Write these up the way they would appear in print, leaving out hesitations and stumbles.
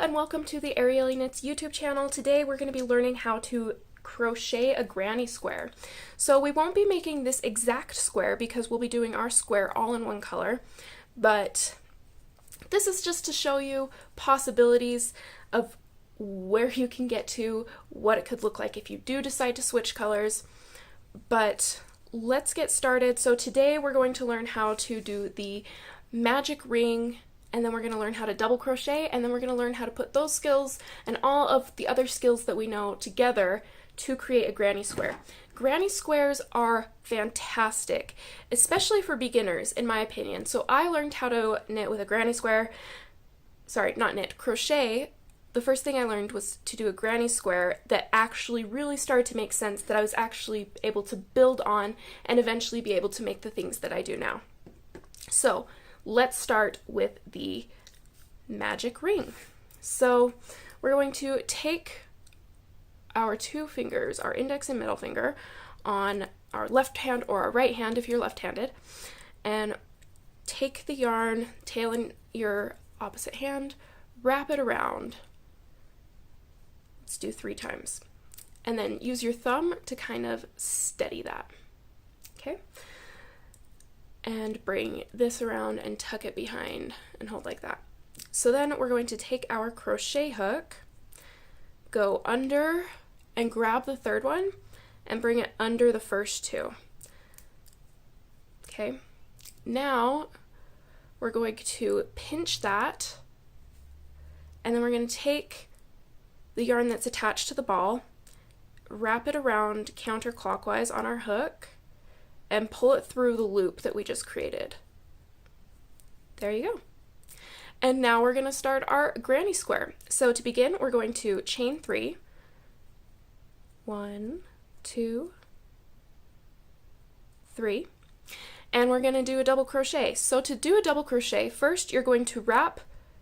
and welcome to the Erieli Knits YouTube channel. Today we're going to be learning how to crochet a granny square. So we won't be making this exact square because we'll be doing our square all in one color, but this is just to show you possibilities of where you can get to, what it could look like if you do decide to switch colors. But let's get started. So today we're going to learn how to do the magic ring, and then we're going to learn how to double crochet, and then we're going to learn how to put those skills and all of the other skills that we know together to create a granny square. Granny squares are fantastic, especially for beginners, in my opinion. So I learned how to knit with a granny square, sorry, not knit, crochet. The first thing I learned was to do a granny square that actually really started to make sense, that I was actually able to build on and eventually be able to make the things that I do now. So let's start with the magic ring. So we're going to take our two fingers, our index and middle finger, on our left hand or our right hand if you're left-handed, and take the yarn, tail in your opposite hand, wrap it around. Let's do 3 times. And then use your thumb to kind of steady that. Okay? And bring this around and tuck it behind and hold like that. So then we're going to take our crochet hook, go under and grab the third one and bring it under the first 2. Okay, now we're going to pinch that, and then we're going to take the yarn that's attached to the ball, wrap it around counterclockwise on our hook, and pull it through the loop that we just created. There you go. And now we're going to start our granny square. So to begin, we're going to chain 3. 1, 2, 3. And we're going to do a double crochet. So to do a double crochet, first you're going to wrap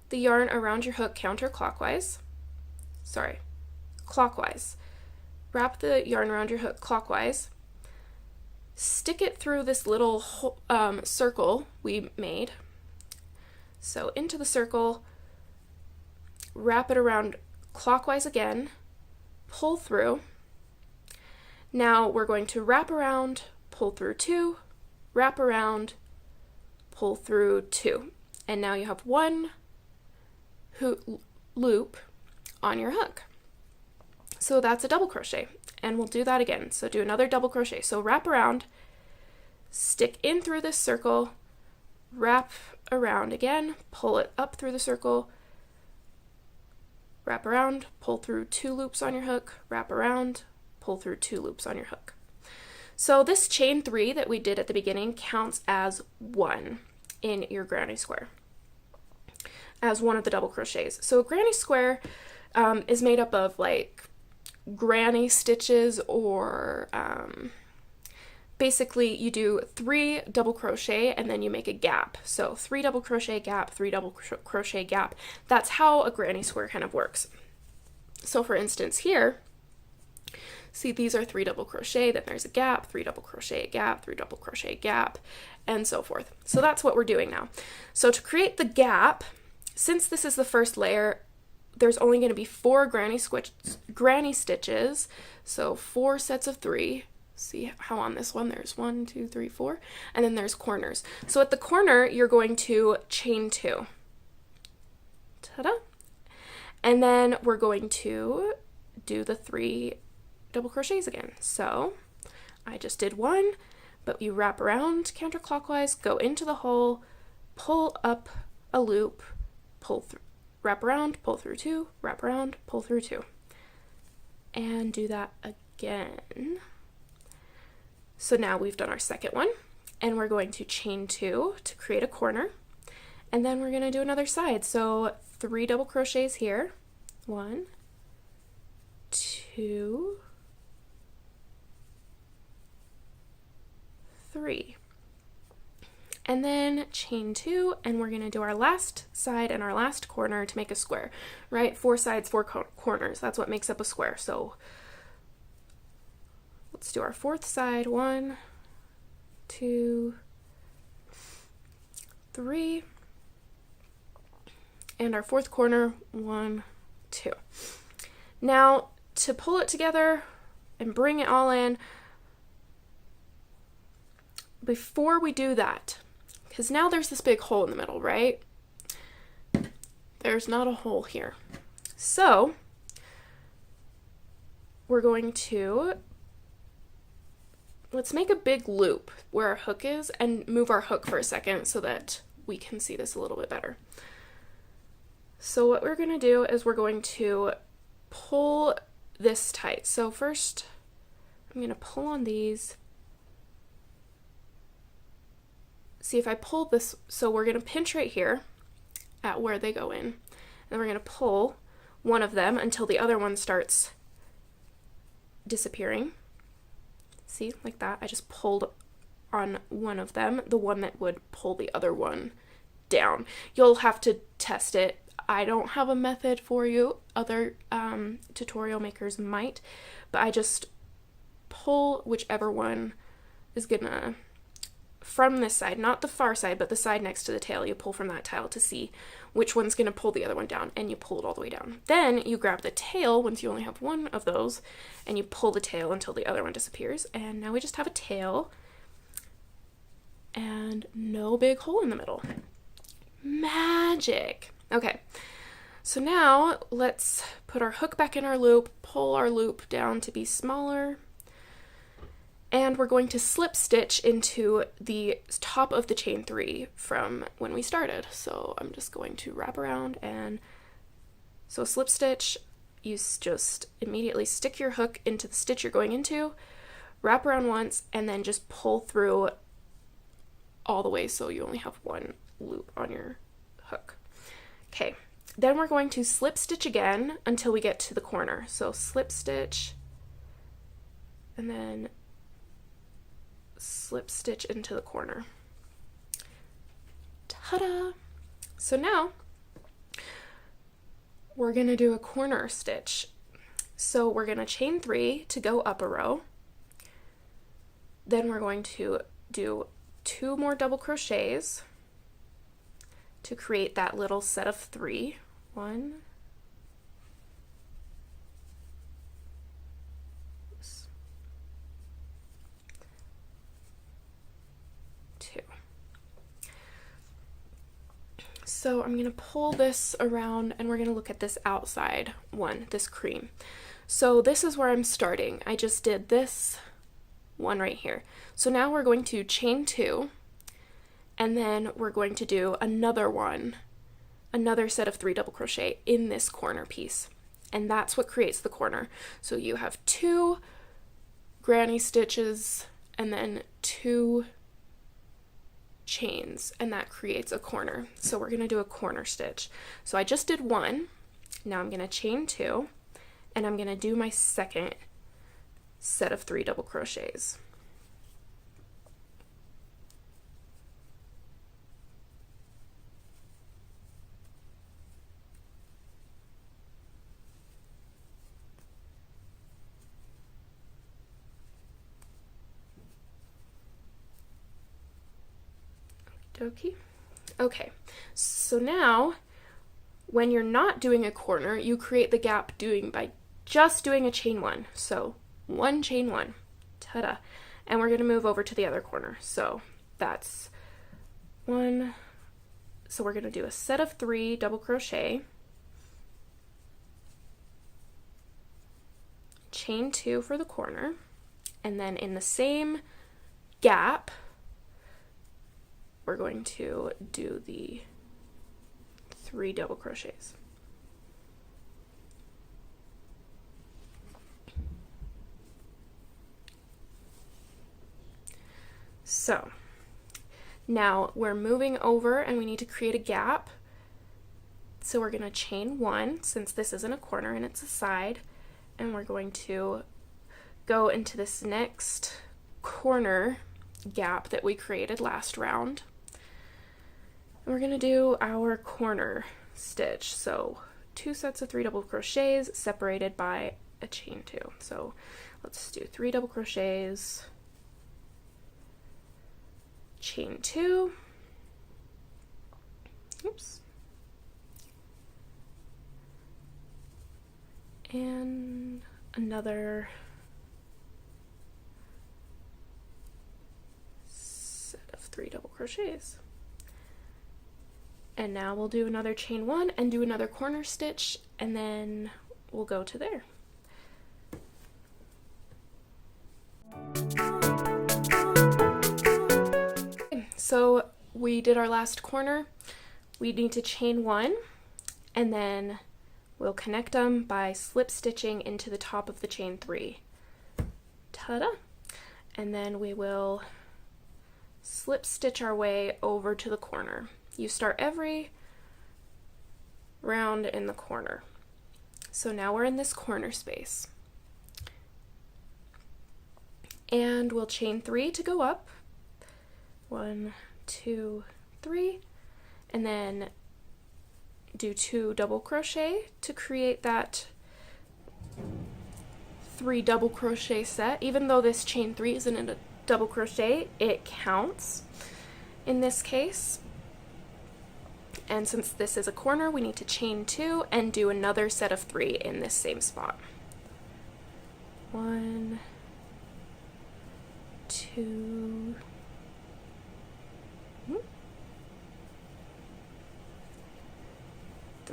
the yarn around your hook counterclockwise. Sorry, clockwise. Wrap the yarn around your hook clockwise. Stick it through this little circle we made. So into the circle, wrap it around clockwise again, pull through. Now we're going to wrap around, pull through 2, wrap around, pull through 2. And now you have 1 loop on your hook. So that's a double crochet, and we'll do that again. So do another double crochet. So wrap around, stick in through this circle, wrap around again, pull it up through the circle, wrap around, pull through 2 loops on your hook, wrap around, pull through 2 loops on your hook. So this chain 3 that we did at the beginning counts as 1 in your granny square, as one of the double crochets. So a granny square is made up of like granny stitches, or basically you do 3 double crochet and then you make a gap. So 3 double crochet gap, 3 double crochet gap. That's how a granny square kind of works. So for instance here, see, these are 3 double crochet, then there's a gap, 3 double crochet gap, 3 double crochet gap, and so forth. So that's what we're doing now. So to create the gap, since this is the first layer, there's only going to be 4 granny stitches, so 4 sets of 3. See how on this one there's 1, 2, 3, 4, and then there's corners. So at the corner you're going to chain 2. Ta-da! And then we're going to do the 3 double crochets again. So I just did 1, but you wrap around counterclockwise, go into the hole, pull up a loop, pull through, wrap around, pull through 2, wrap around, pull through 2, and do that again. So now we've done our second one, and we're going to chain 2 to create a corner, and then we're going to do another side. So 3 double crochets here, 1, 2, 3. And then chain 2, and we're going to do our last side and our last corner to make a square, right? 4 sides, 4 corners. That's what makes up a square. So let's do our 4th side. 1, 2, 3. and our fourth corner, 1, 2. Now to pull it together and bring it all in, before we do that, because now there's this big hole in the middle, right? There's not a hole here. So we're going to, let's make a big loop where our hook is and move our hook for a second so that we can see this a little bit better. So what we're going to do is we're going to pull this tight. So first I'm going to pull on these. See if I pull this, so we're going to pinch right here at where they go in, and then we're going to pull one of them until the other one starts disappearing. See, like that. I just pulled on one of them, the one that would pull the other one down. You'll have to test it. I don't have a method for you. Other tutorial makers might, but I just pull whichever one is gonna, from this side, not the far side, but the side next to the tail. You pull from that tail to see which one's gonna pull the other one down, and you pull it all the way down. Then you grab the tail once you only have one of those, and you pull the tail until the other one disappears, and now we just have a tail and no big hole in the middle. Magic! Okay, so now let's put our hook back in our loop, pull our loop down to be smaller, and we're going to slip stitch into the top of the chain 3 from when we started. So I'm just going to wrap around, and so slip stitch, you just immediately stick your hook into the stitch you're going into, wrap around once, and then just pull through all the way so you only have one loop on your hook. Okay, then we're going to slip stitch again until we get to the corner. So slip stitch, and then slip stitch into the corner. Ta-da! So now we're going to do a corner stitch. So we're going to chain 3 to go up a row. Then we're going to do 2 more double crochets to create that little set of 3. 1, 2. So I'm going to pull this around, and we're going to look at this outside one, this cream. So this is where I'm starting. I just did this one right here. So now we're going to chain 2, and then we're going to do another one, another set of 3 double crochet in this corner piece, and that's what creates the corner. So you have 2 granny stitches and then 2 chains, and that creates a corner. So we're going to do a corner stitch. So I just did 1, now I'm going to chain 2, and I'm going to do my second set of 3 double crochets. Okay, so now when you're not doing a corner, you create the gap by just doing a chain 1. So 1 chain 1, ta-da, and we're going to move over to the other corner. So that's 1, so we're going to do a set of 3 double crochet, chain 2 for the corner, and then in the same gap we're going to do the 3 double crochets. So now we're moving over, and we need to create a gap. So we're going to chain 1, since this isn't a corner and it's a side, and we're going to go into this next corner gap that we created last round. And we're going to do our corner stitch. So 2 sets of 3 double crochets separated by a chain 2. So let's do 3 double crochets, chain 2, oops, and another set of 3 double crochets. And now we'll do another chain 1 and do another corner stitch, and then we'll go to there. So we did our last corner. We need to chain 1, and then we'll connect them by slip stitching into the top of the chain 3. Ta-da! And then we will slip stitch our way over to the corner. You start every round in the corner. So now we're in this corner space. And we'll chain 3 to go up. 1, 2, 3, and then do 2 double crochet to create that 3 double crochet set. Even though this chain 3 isn't in a double crochet, it counts in this case. And since this is a corner, we need to chain 2 and do another set of 3 in this same spot. 1, 2,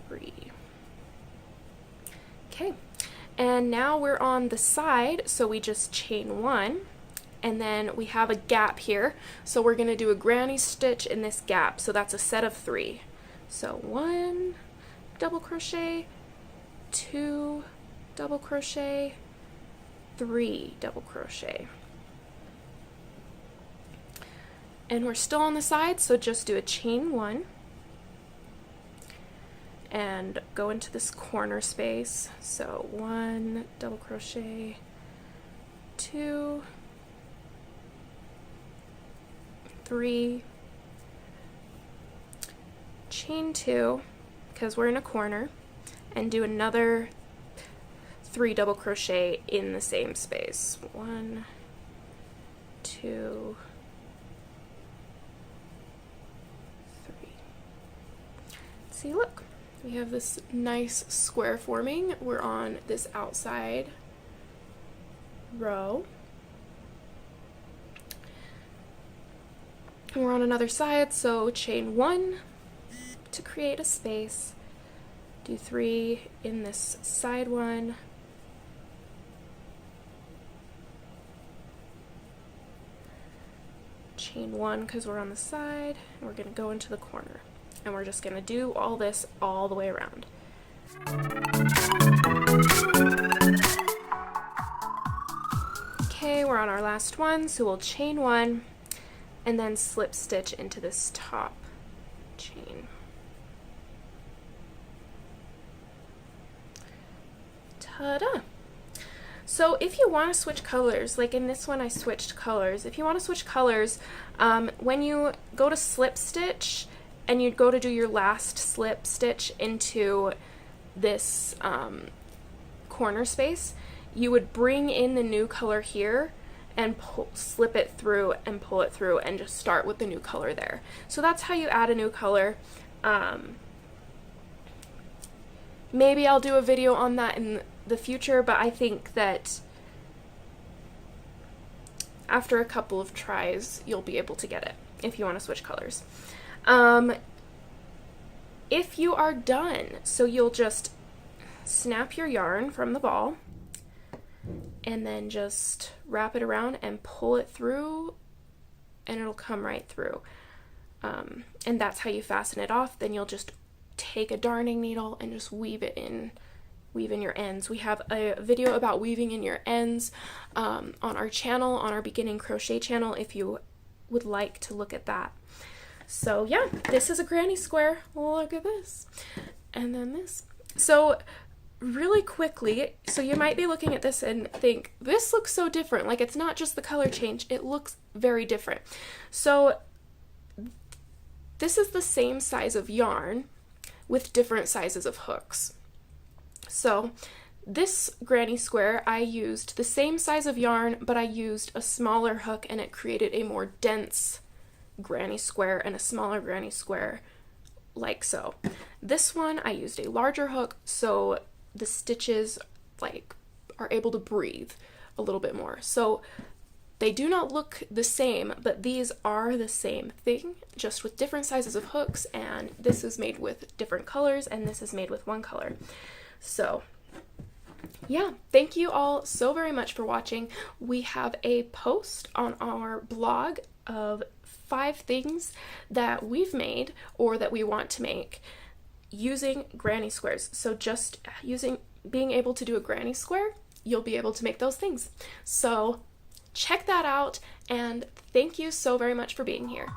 3. Okay, and now we're on the side, so we just chain 1, and then we have a gap here, so we're going to do a granny stitch in this gap, so that's a set of 3. So 1 double crochet, 2 double crochet, 3 double crochet. And we're still on the side, so just do a chain 1 and go into this corner space. So 1 double crochet, 2, 3, chain 2 because we're in a corner, and do another 3 double crochet in the same space. 1, 2, 3. See, look. We have this nice square forming. We're on this outside row. And we're on another side, so chain 1 to create a space. Do 3 in this side one. Chain 1 because we're on the side, and we're going to go into the corner. And we're just going to do all this all the way around. Okay, we're on our last one, so we'll chain 1 and then slip stitch into this top chain. Ta-da! So if you want to switch colors, like in this one I switched colors, if you want to switch colors, when you go to slip stitch, and you'd go to do your last slip stitch into this corner space, you would bring in the new color here and slip it through and pull it through and just start with the new color there. So that's how you add a new color. Maybe I'll do a video on that in the future, but I think that after a couple of tries, you'll be able to get it if you want to switch colors. If you are done, so you'll just snap your yarn from the ball and then just wrap it around and pull it through, and it'll come right through. And that's how you fasten it off. Then you'll just take a darning needle and just weave in your ends. We have a video about weaving in your ends on our channel, on our beginning crochet channel, if you would like to look at that. So yeah, this is a granny square. Look at this. And then this. So really quickly, so you might be looking at this and think, this looks so different. Like, it's not just the color change, it looks very different. So this is the same size of yarn with different sizes of hooks. So this granny square, I used the same size of yarn, but I used a smaller hook, and it created a more dense granny square and a smaller granny square, like so. This one I used a larger hook, so the stitches like are able to breathe a little bit more. So they do not look the same, but these are the same thing, just with different sizes of hooks, and this is made with different colors and this is made with one color. So yeah, thank you all so very much for watching. We have a post on our blog of 5 things that we've made or that we want to make using granny squares. So just being able to do a granny square, you'll be able to make those things. So check that out, and thank you so very much for being here.